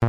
Hey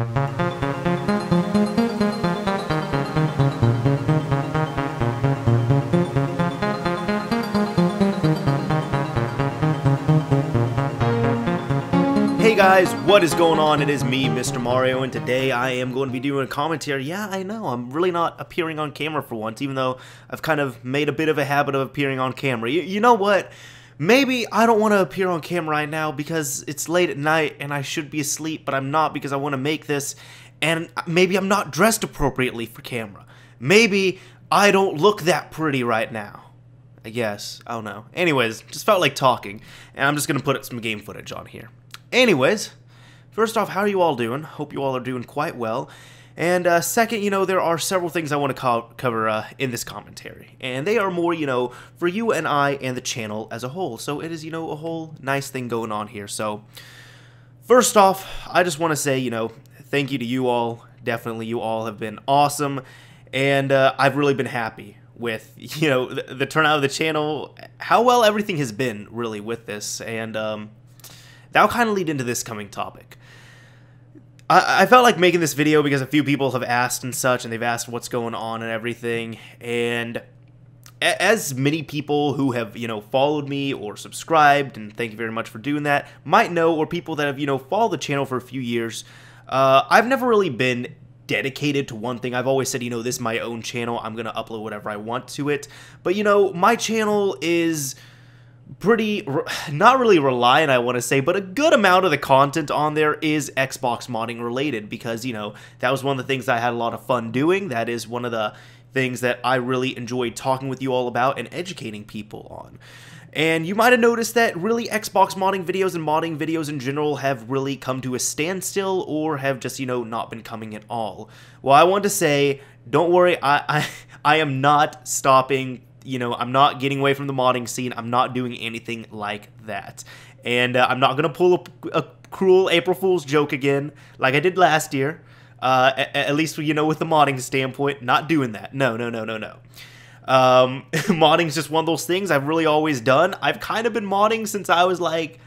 guys, what is going on? It is me, Mr. Mario, and today I am going to be doing a commentary. Yeah, I know, I'm really not appearing on camera for once, even though I've kind of made a bit of a habit of appearing on camera. You know what? Maybe I don't want to appear on camera right now because it's late at night and I should be asleep, but I'm not because I want to make this, and maybe I'm not dressed appropriately for camera. Maybe I don't look that pretty right now. I guess. I don't know. Anyways, just felt like talking, and I'm just going to put some game footage on here. Anyways, first off, how are you all doing? Hope you all are doing quite well. And second, there are several things I want to cover in this commentary. And they are more, for you and I and the channel as a whole. So it is, a whole nice thing going on here. So first off, I just want to say, thank you to you all. Definitely, you all have been awesome. And I've really been happy with, the turnout of the channel, how well everything has been, really, with this. And that'll kind of lead into this coming topic. I felt like making this video because a few people have asked and such, and they've asked what's going on and everything, and as many people who have, followed me or subscribed, and thank you very much for doing that, might know, or people that have, followed the channel for a few years, I've never really been dedicated to one thing. I've always said, this is my own channel, I'm going to upload whatever I want to it, but, my channel is pretty, not really reliant, I want to say, but a good amount of the content on there is Xbox modding related, because, that was one of the things I had a lot of fun doing. That is one of the things that I really enjoyed talking with you all about and educating people on. And you might have noticed that really Xbox modding videos and modding videos in general have really come to a standstill, or have just, not been coming at all. Well, I want to say, don't worry, I am not stopping. I'm not getting away from the modding scene. I'm not doing anything like that. And I'm not going to pull a cruel April Fool's joke again, like I did last year. At least, with the modding standpoint, not doing that. No. Modding's just one of those things I've really always done. I've kind of been modding since I was like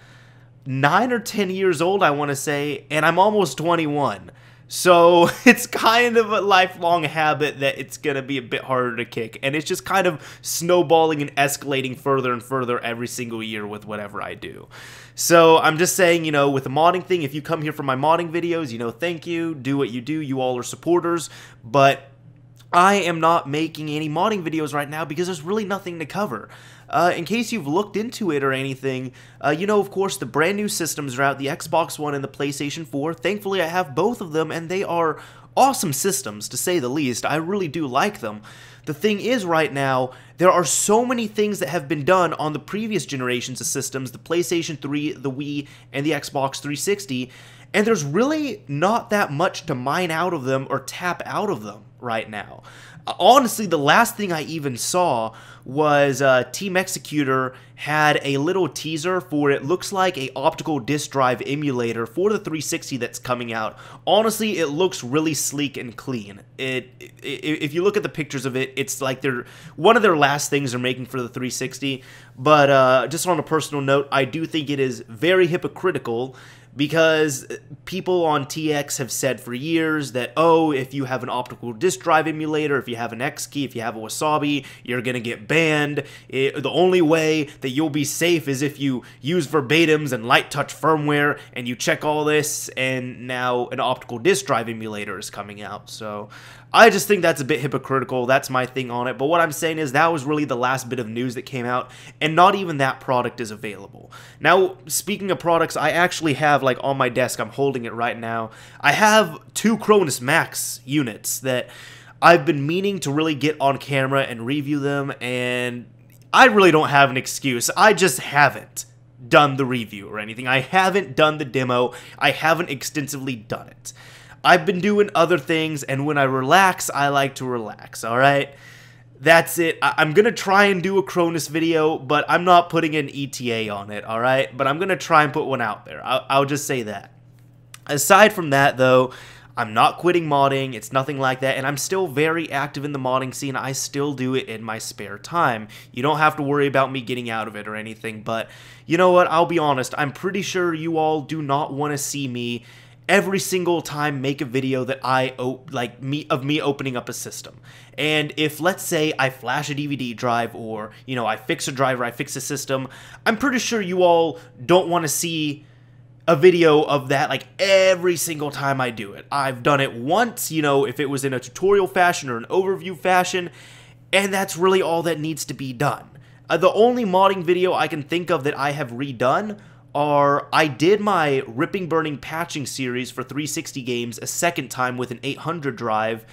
9 or 10 years old, I want to say, and I'm almost 21. So it's kind of a lifelong habit that it's going to be a bit harder to kick. And it's just kind of snowballing and escalating further and further every single year with whatever I do. So I'm just saying, with the modding thing, if you come here for my modding videos, thank you. Do what you do. You all are supporters. But I am not making any modding videos right now because there's really nothing to cover. In case you've looked into it or anything, of course, the brand new systems are out, the Xbox One and the PlayStation 4. Thankfully, I have both of them, and they are awesome systems, to say the least. I really do like them. The thing is, right now, there are so many things that have been done on the previous generations of systems, the PlayStation 3, the Wii, and the Xbox 360, and there's really not that much to mine out of them or tap out of them right now. Honestly, the last thing I even saw was Team Executor had a little teaser for, it looks like, a optical disc drive emulator for the 360 that's coming out. Honestly, it looks really sleek and clean. If you look at the pictures of it, it's like one of their last things they're making for the 360. But just on a personal note, I do think it is very hypocritical, because people on TX have said for years that, oh, if you have an optical disc drive emulator, if you have an X-Key, if you have a Wasabi, you're going to get banned. The only way that you'll be safe is if you use verbatims and light touch firmware, and you check all this, and now an optical disc drive emulator is coming out. So I just think that's a bit hypocritical. That's my thing on it. But what I'm saying is that was really the last bit of news that came out, and not even that product is available. Now, speaking of products, I actually have, like, on my desk, I'm holding it right now, I have 2 Cronus Max units that I've been meaning to really get on camera and review them, and I really don't have an excuse. I just haven't done the review or anything. I haven't done the demo. I haven't extensively done it. I've been doing other things, and when I relax, I like to relax, alright? That's it. I'm going to try and do a Cronus video, but I'm not putting an ETA on it, alright? But I'm going to try and put one out there. I'll just say that. Aside from that, though, I'm not quitting modding, it's nothing like that, and I'm still very active in the modding scene. I still do it in my spare time. You don't have to worry about me getting out of it or anything, but you know what, I'll be honest, I'm pretty sure you all do not want to see me every single time make a video that of me opening up a system. And if, let's say, I flash a DVD drive, or, you know, I fix a driver, I fix a system, I'm pretty sure you all don't want to see a video of that like every single time I do it. I've done it once, you know, if it was in a tutorial fashion or an overview fashion, and that's really all that needs to be done. The only modding video I can think of that I have redone are, I did my Ripping Burning Patching series for 360 games a second time with an 800 drive,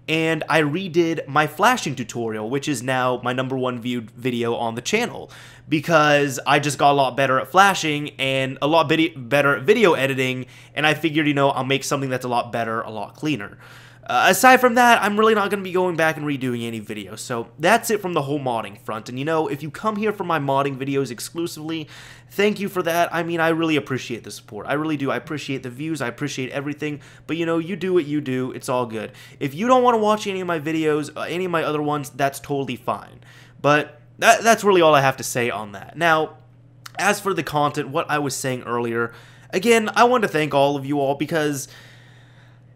and I redid my flashing tutorial, which is now my #1 viewed video on the channel, because I just got a lot better at flashing and a lot better at video editing, and I figured, you know, I'll make something that's a lot better, a lot cleaner. Aside from that, I'm really not going to be going back and redoing any videos, so that's it from the whole modding front. And you know, if you come here for my modding videos exclusively, thank you for that. I mean, I really appreciate the support. I really do. I appreciate the views. I appreciate everything. But you know, you do what you do. It's all good. If you don't want to watch any of my videos, any of my other ones, that's totally fine. But that's really all I have to say on that. Now, as for the content, what I was saying earlier, again, I want to thank all of you all, because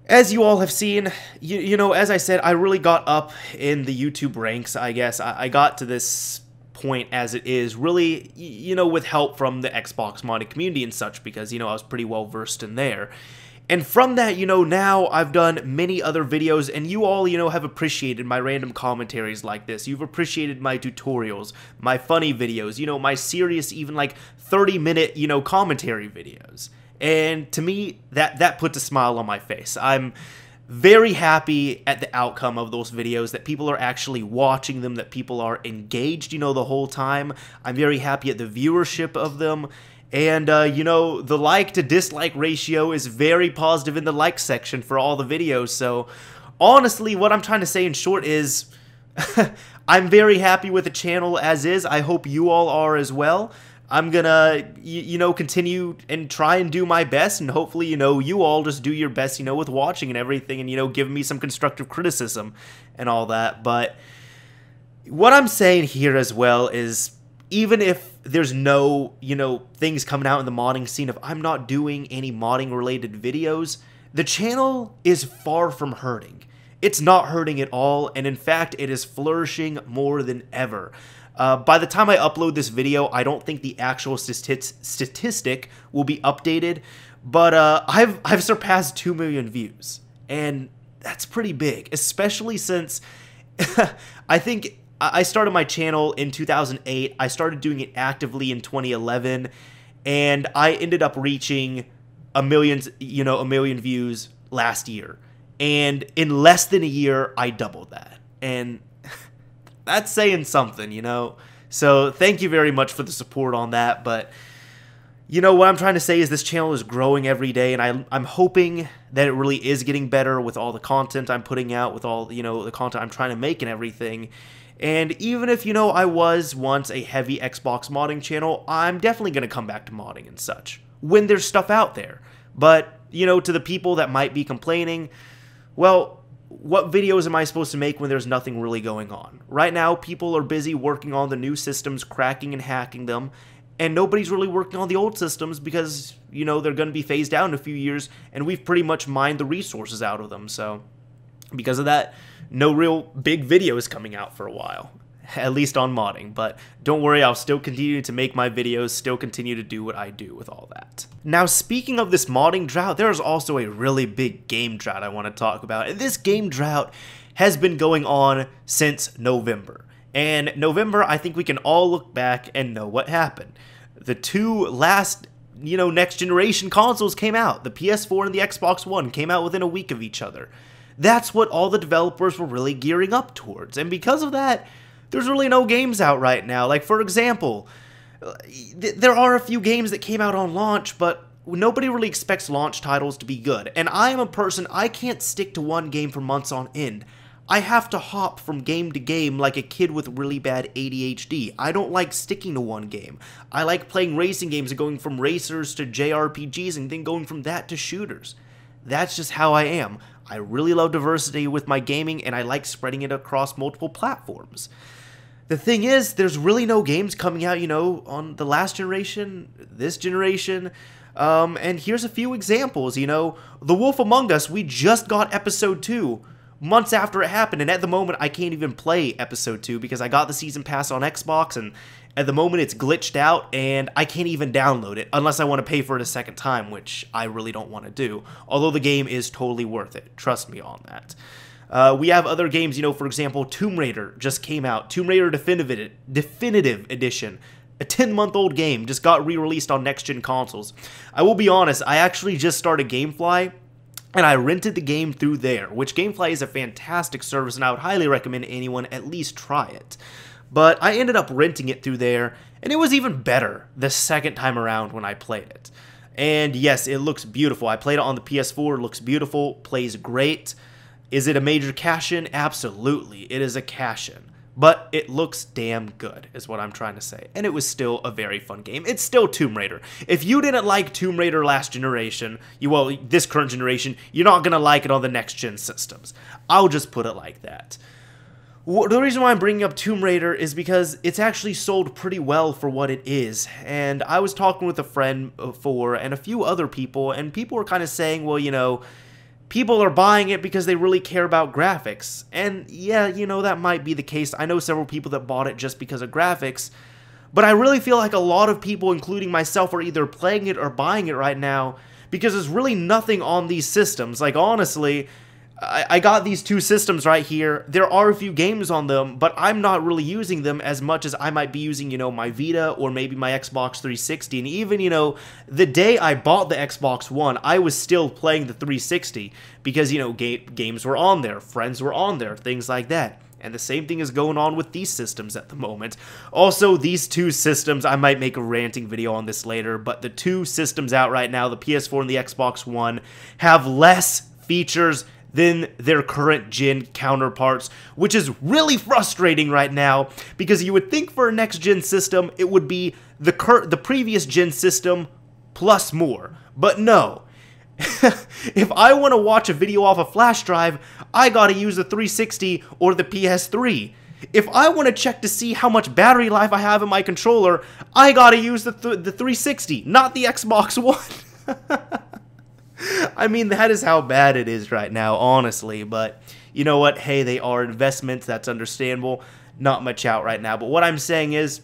as you all have seen, you know, as I said, I really got up in the YouTube ranks, I guess. I got to this point as it is, really, you know, with help from the Xbox modding community and such, because, you know, I was pretty well versed in there. And from that, you know, now I've done many other videos, and you all, you know, have appreciated my random commentaries like this. You've appreciated my tutorials, my funny videos, you know, my serious, even like 30-minute, you know, commentary videos. And to me, that puts a smile on my face. I'm very happy at the outcome of those videos, that people are actually watching them, that people are engaged, you know, the whole time. I'm very happy at the viewership of them. And, you know, the like to dislike ratio is very positive in the like section for all the videos. So, honestly, what I'm trying to say in short is, I'm very happy with the channel as is. I hope you all are as well. I'm gonna, you know, continue and try and do my best, and hopefully, you know, you all just do your best, you know, with watching and everything, and, you know, giving me some constructive criticism and all that. But what I'm saying here as well is, even if there's no, you know, things coming out in the modding scene, if I'm not doing any modding related videos, the channel is far from hurting. It's not hurting at all, and in fact, it is flourishing more than ever. By the time I upload this video, I don't think the actual statistic will be updated, but I've surpassed 2 million views, and that's pretty big, especially since I think I started my channel in 2008. I started doing it actively in 2011, and I ended up reaching a million views last year, and in less than a year, I doubled that, and that's saying something, you know? So, thank you very much for the support on that, but, you know, what I'm trying to say is this channel is growing every day, and I'm hoping that it really is getting better with all the content I'm putting out, with all, you know, the content I'm trying to make and everything. And even if, you know, I was once a heavy Xbox modding channel, I'm definitely going to come back to modding and such when there's stuff out there. But, you know, to the people that might be complaining, well, what videos am I supposed to make when there's nothing really going on? Right now, people are busy working on the new systems, cracking and hacking them, and nobody's really working on the old systems because, you know, they're going to be phased out in a few years, and we've pretty much mined the resources out of them. So, because of that, no real big videos coming out for a while, at least on modding. But don't worry, I'll still continue to make my videos, still continue to do what I do with all that. Now, speaking of this modding drought, there's also a really big game drought I want to talk about. And this game drought has been going on since November. And November, I think we can all look back and know what happened. The two last, you know, next generation consoles came out. The PS4 and the Xbox One came out within a week of each other. That's what all the developers were really gearing up towards. And because of that, there's really no games out right now. Like, for example, there are a few games that came out on launch, but nobody really expects launch titles to be good. And I am a person, I can't stick to one game for months on end. I have to hop from game to game like a kid with really bad ADHD. I don't like sticking to one game. I like playing racing games and going from racers to JRPGs and then going from that to shooters. That's just how I am. I really love diversity with my gaming, and I like spreading it across multiple platforms. The thing is, there's really no games coming out, you know, on the last generation, this generation. And here's a few examples, you know. The Wolf Among Us, we just got episode 2 months after it happened, and at the moment I can't even play episode 2 because I got the season pass on Xbox, and at the moment it's glitched out and I can't even download it unless I want to pay for it a second time, which I really don't want to do, although the game is totally worth it. Trust me on that. We have other games, you know, for example, Tomb Raider just came out. Tomb Raider Definitive Edition. A 10-month-old game just got re-released on next-gen consoles. I will be honest, I actually just started GameFly, and I rented the game through there, which GameFly is a fantastic service, and I would highly recommend anyone at least try it. But I ended up renting it through there, and it was even better the second time around when I played it. And yes, it looks beautiful. I played it on the PS4, it looks beautiful, plays great. Is it a major cash-in? Absolutely, it is a cash-in. But it looks damn good, is what I'm trying to say. And it was still a very fun game. It's still Tomb Raider. If you didn't like Tomb Raider last generation, well, this current generation, you're not going to like it on the next-gen systems. I'll just put it like that. The reason why I'm bringing up Tomb Raider is because it's actually sold pretty well for what it is. And I was talking with a friend before and a few other people, and people were kind of saying, well, you know, people are buying it because they really care about graphics. And yeah, you know, that might be the case. I know several people that bought it just because of graphics. But I really feel like a lot of people, including myself, are either playing it or buying it right now because there's really nothing on these systems. Like, honestly, I got these two systems right here. There are a few games on them, but I'm not really using them as much as I might be using, you know, my Vita or maybe my Xbox 360. And even, you know, the day I bought the Xbox One, I was still playing the 360 because, you know, games were on there, friends were on there, things like that. And the same thing is going on with these systems at the moment. Also, these two systems, I might make a ranting video on this later, but the two systems out right now, the PS4 and the Xbox One, have less features than their current gen counterparts, which is really frustrating right now because you would think for a next gen system it would be the previous gen system plus more, but no. If I want to watch a video off a flash drive, I gotta use the 360 or the PS3. If I want to check to see how much battery life I have in my controller, I gotta use the 360, not the Xbox One. I mean, that is how bad it is right now, honestly, but you know what? Hey, they are investments, that's understandable. Not much out right now, but what I'm saying is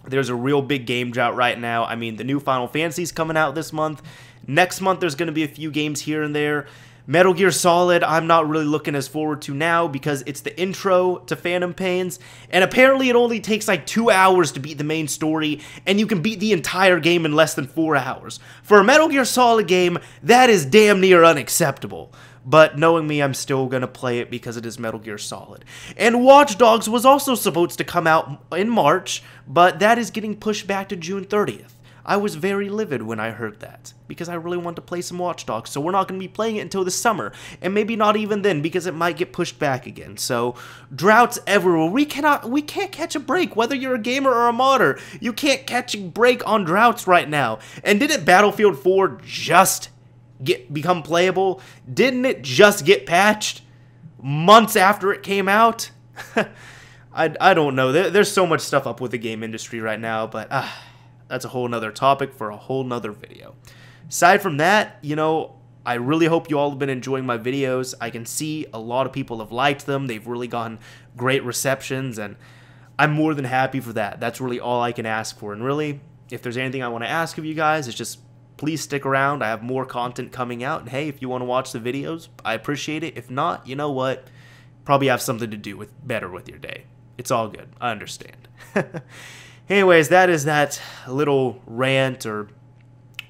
there's a real big game drought right now. I mean, the new Final Fantasy's coming out this month. Next month, there's going to be a few games here and there. Metal Gear Solid, I'm not really looking as forward to now because it's the intro to Phantom Pains, and apparently it only takes like 2 hours to beat the main story, and you can beat the entire game in less than 4 hours. For a Metal Gear Solid game, that is damn near unacceptable. But knowing me, I'm still gonna play it because it is Metal Gear Solid. And Watch Dogs was also supposed to come out in March, but that is getting pushed back to June 30th. I was very livid when I heard that, because I really want to play some Watch Dogs, so we're not going to be playing it until the summer, and maybe not even then, because it might get pushed back again. So, droughts everywhere. We can't catch a break, whether you're a gamer or a modder. You can't catch a break on droughts right now. And didn't Battlefield 4 just become playable? Didn't it just get patched months after it came out? I don't know. There's so much stuff up with the game industry right now, but that's a whole nother topic for a whole nother video. Aside from that, you know, I really hope you all have been enjoying my videos. I can see a lot of people have liked them. They've really gotten great receptions, and I'm more than happy for that. That's really all I can ask for. And really, if there's anything I want to ask of you guys, it's just please stick around. I have more content coming out. And hey, if you want to watch the videos, I appreciate it. If not, you know what? Probably have something to do better with your day. It's all good. I understand. Anyways, that is that little rant or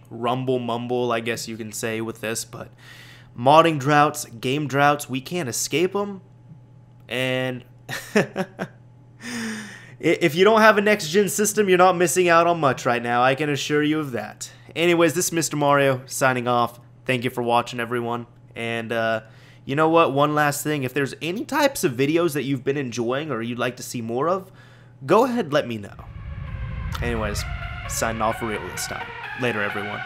rumble mumble, I guess you can say, with this. But modding droughts, game droughts, we can't escape them. And if you don't have a next-gen system, you're not missing out on much right now. I can assure you of that. Anyways, this is Mr. Mario signing off. Thank you for watching, everyone. And you know what? One last thing. If there's any types of videos that you've been enjoying or you'd like to see more of, go ahead, let me know. Anyways, signing off for real this time. Later, everyone.